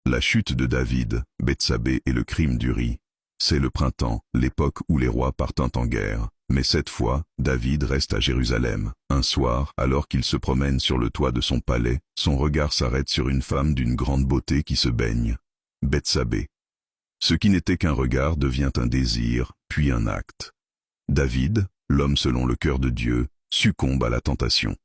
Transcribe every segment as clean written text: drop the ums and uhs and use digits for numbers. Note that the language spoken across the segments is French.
La chute de David, Bethsabée et le crime d'Uri. C'est le printemps, l'époque où les rois partent en guerre. Mais cette fois, David reste à Jérusalem. Un soir, alors qu'il se promène sur le toit de son palais, son regard s'arrête sur une femme d'une grande beauté qui se baigne. Bethsabée. Ce qui n'était qu'un regard devient un désir, puis un acte. David, l'homme selon le cœur de Dieu, succombe à la tentation.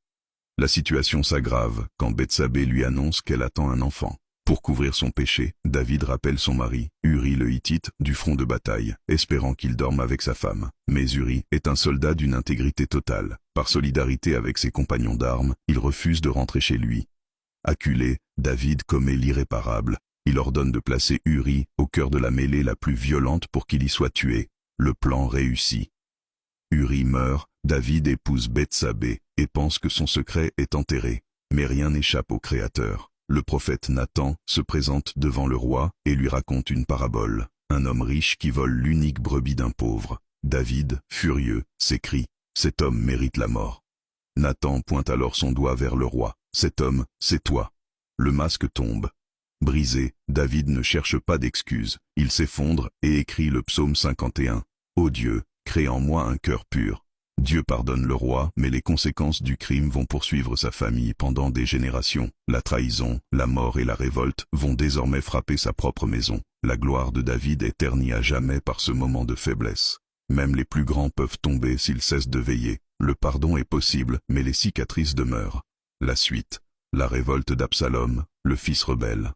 La situation s'aggrave quand Bethsabée lui annonce qu'elle attend un enfant. Pour couvrir son péché, David rappelle son mari, Uri le Hittite, du front de bataille, espérant qu'il dorme avec sa femme. Mais Uri est un soldat d'une intégrité totale. Par solidarité avec ses compagnons d'armes, il refuse de rentrer chez lui. Acculé, David commet l'irréparable. Il ordonne de placer Uri au cœur de la mêlée la plus violente pour qu'il y soit tué. Le plan réussit. Uri meurt, David épouse Bethsabée et pense que son secret est enterré. Mais rien n'échappe au Créateur. Le prophète Nathan se présente devant le roi et lui raconte une parabole. Un homme riche qui vole l'unique brebis d'un pauvre. David, furieux, s'écrie « Cet homme mérite la mort ». Nathan pointe alors son doigt vers le roi. « Cet homme, c'est toi ». Le masque tombe. Brisé, David ne cherche pas d'excuses. Il s'effondre et écrit le psaume 51. « Ô Dieu, crée en moi un cœur pur ». Dieu pardonne le roi, mais les conséquences du crime vont poursuivre sa famille pendant des générations. La trahison, la mort et la révolte vont désormais frapper sa propre maison. La gloire de David est ternie à jamais par ce moment de faiblesse. Même les plus grands peuvent tomber s'ils cessent de veiller. Le pardon est possible, mais les cicatrices demeurent. La suite, la révolte d'Absalom, le fils rebelle.